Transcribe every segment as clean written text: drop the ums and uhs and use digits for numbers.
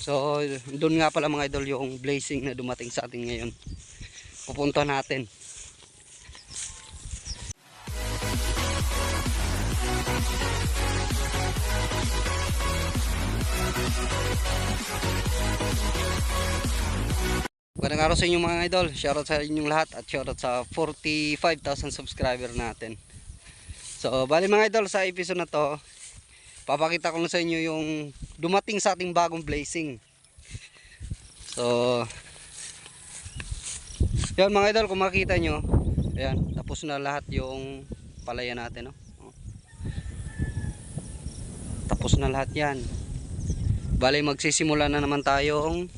So doon nga pala mga idol yung blazing na dumating sa atin ngayon. Pupunta natin. Magandang araw sa inyo mga idol. Shoutout sa inyong lahat at shoutout sa 45,000 subscriber natin. So bali mga idol, sa episode na to papakita ko na sa inyo yung dumating sa ating bagong blazing. So yan mga idol, kung makita nyo, ayan, tapos na lahat yung palaya natin, no? Tapos na lahat yan. Bali magsisimula na naman tayong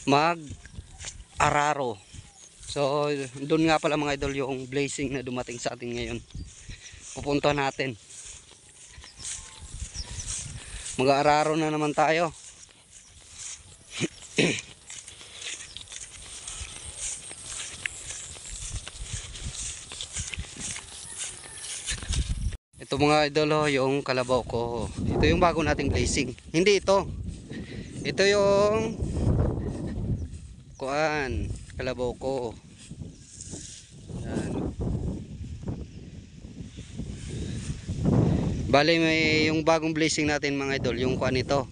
mag-araro. So doon nga pala mga idol yung blazing na dumating sa atin ngayon. Pupunta natin. Mag-araro na naman tayo. Ito mga idol, yung kalabaw ko. Ito yung bago nating blazing. Hindi ito. Ito yung kalabaw ko. Yan. Bale may yung bagong blazing natin mga idol, yung ito.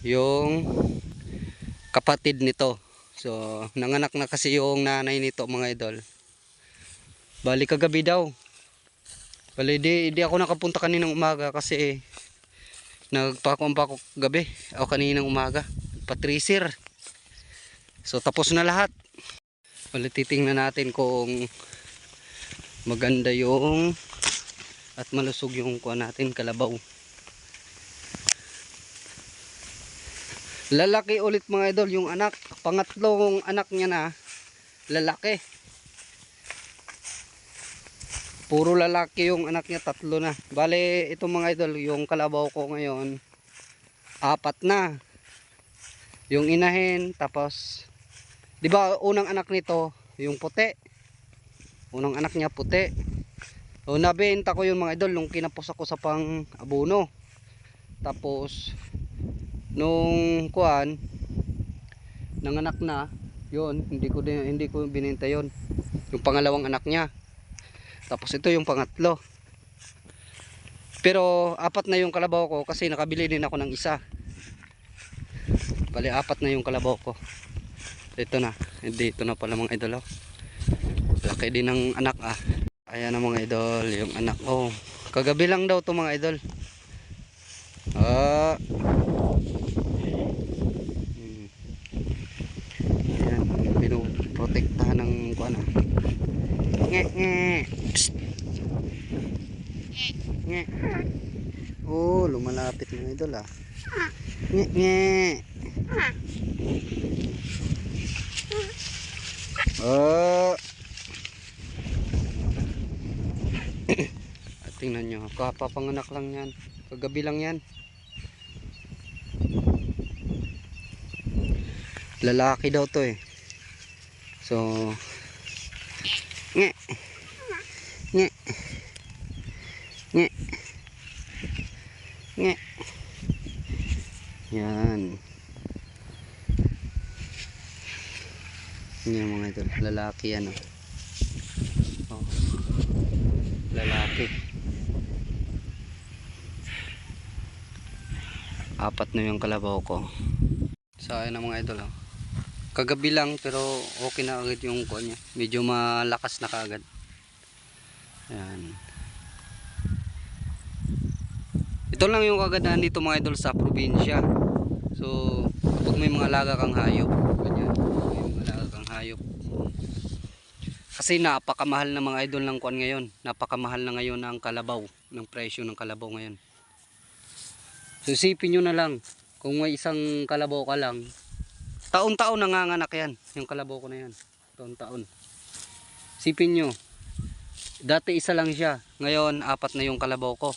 Yung kapatid nito. So nanganak na kasi yung nanay nito mga idol. Bali kagabi daw. Bali di ako nakapunta kaninang umaga kasi nagpakumpako gabi o kaninang umaga. Patricer. So tapos na lahat. Bali titingnan natin kung maganda yung at malusog yung natin kalabaw. Lalaki ulit mga idol yung anak. Pangatlong anak niya na lalaki. Puro lalaki yung anak niya, 3 na. Bale ito mga idol, yung kalabaw ko ngayon 4 na. Yung inahin, tapos di ba unang anak nito yung puti. Unang anak niya puti. So nabenta ko yung mga idol nung kinapos ako sa pang abono. Tapos nung nanganak na, yun, hindi ko binenta yon. Yung pangalawang anak niya. Tapos ito yung pangatlo. Pero 4 na yung kalabaw ko kasi nakabili din ako ng isa. Bali 4 na yung kalabaw ko. Ito na. Dito na pala mga idol. Laki din ng anak ah. Ayan na mga idol, yung anak ko. Kagabi lang daw to mga idol. Ayan, pinoprotektahan ng Nge. Oh, lumalapit mga idol ah. Nge. Tingnan nyo, kapapanganak lang yan. Kagabi lang yan. Lalaki daw to eh. So nge. Yan. Yan mga idol, lalaki yan oh. Lalaki. 4 na yung kalabaw ko. So ayun na mga idol oh. Kagabi lang pero okay na agad yung niya. Medyo malakas na kaagad. Yan. Ito lang yung kagandahan dito mga idol sa probinsya. So kapag may mga alaga kang hayop, ganyan, may mga alaga kang hayop. Kasi napakamahal na mga idol ng ngayon. Napakamahal na ngayon ang kalabaw, ng presyo ng kalabaw ngayon. So isipin nyo na lang, kung may isang kalabaw ka lang, taon-taon nanganganak yan, yung kalabaw ko na yan. Taon-taon. Isipin nyo, dati isa lang siya, ngayon 4 na yung kalabaw ko.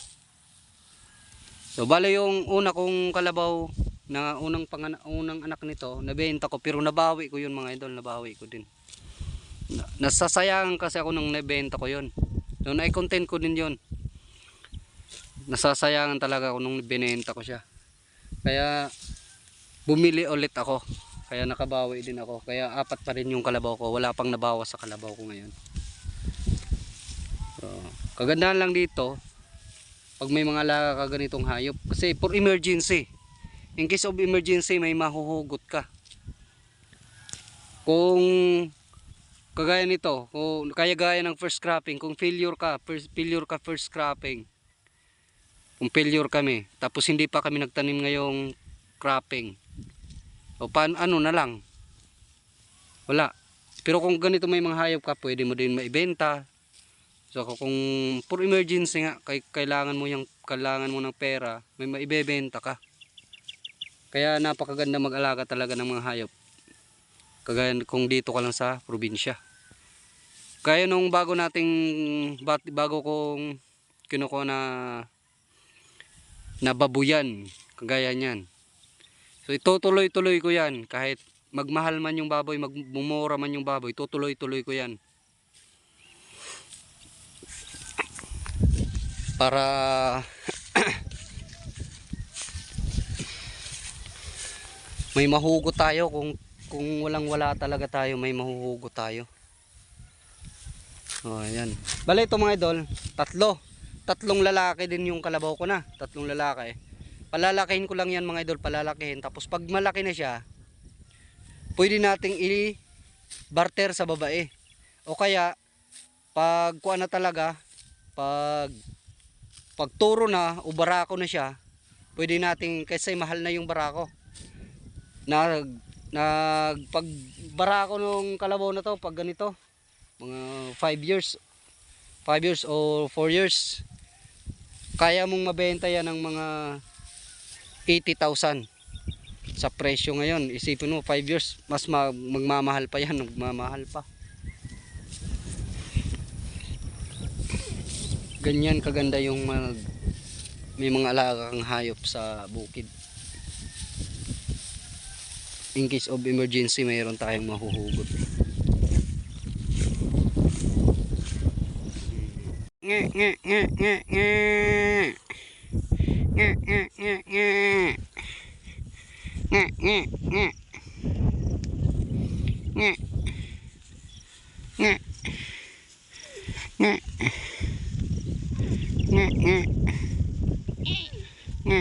So bale yung una kong kalabaw na unang anak nito, nabenta ko pero nabawi ko yun mga idol, nabawi ko din. Nasasayangan kasi ako nung nabenta ko yun. So na-content ko din yun. Nasasayangan talaga ako nung binenta ko siya. Kaya bumili ulit ako. Kaya nakabawi din ako. Kaya 4 pa rin yung kalabaw ko. Wala pang nabawas sa kalabaw ko ngayon. So, kagandahan lang dito, pag may mga alaga ka ganitong hayop. Kasi for emergency. In case of emergency, may mahuhugot ka. Kung kagaya nito, kung kaya gaya ng first cropping, kung failure ka first cropping. Kung failure kami, tapos hindi pa kami nagtanim ngayong cropping. O paano, ano na lang? Wala. Pero kung ganito may mga hayop ka, pwede mo din maibenta. So kung for emergency nga, kailangan mo ng pera, may maibebenta ka. Kaya napakaganda mag-alaga talaga ng mga hayop. Kagaya kung dito ka lang sa probinsya. Kaya nung bago kong kinukuha na babuyan, kagaya niyan. So itutuloy-tuloy ko yan. Kahit magmahal man yung baboy, magmumura man yung baboy, tutuloy-tuloy ko yan. Para may mahugot tayo. Kung walang-wala talaga tayo, may mahuhugot tayo. Oh, ayan. Bale ito mga idol, tatlong lalaki din yung kalabaw ko na. 3 lalaki. Palalakihin ko lang yan mga idol, palalakihin. Tapos pag malaki na siya, pwede nating i-barter sa babae. O kaya, pag kuha na talaga, pag turo na o barako na siya, pwede nating, kasi mahal na yung barako. Pag barako nung kalabaw na to, pag ganito, mga 5 years o 4 years, kaya mong mabenta yan ng mga 80,000 sa presyo ngayon. Isipin mo 5 years, mas magmamahal pa yan, magmamahal pa. Ganyan kaganda yung may mga alaga kang hayop sa bukid. In case of emergency, mayroon tayong mahuhugot. Nge nge nge nge nge nge nge nge nge nge nge nge nge nge nge nge nge nge.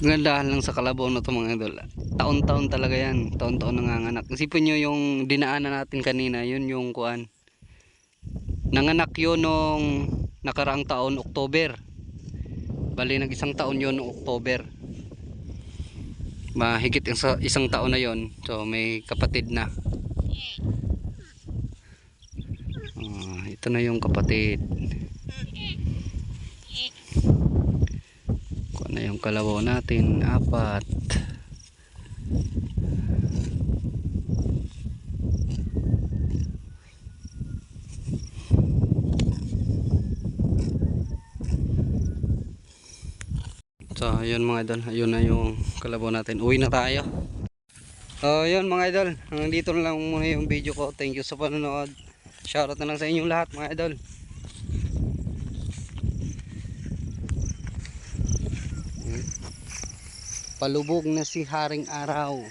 Kagandahan lang sa kalabaw na to mga idol. Taon-taon talaga yan. Taon-taon nanganganak. Isipin nyo yung dinaanan natin kanina. Yun yung kuan. Nanganak yun nung nakaraang taon, October. Bali nag-1 taon yun noong October. Mahigit isang taon na yun. So may kapatid na. Ito na yung kapatid. Kuha na yung kalabaw natin, 4. So ayun mga idol, ayun na yung kalabaw natin. Uwi na tayo. So ayun mga idol, hanggang dito na lang muna yung video ko. Thank you sa panonood. Shoutout na lang sa inyong lahat mga idol. Palubog na si Haring Araw.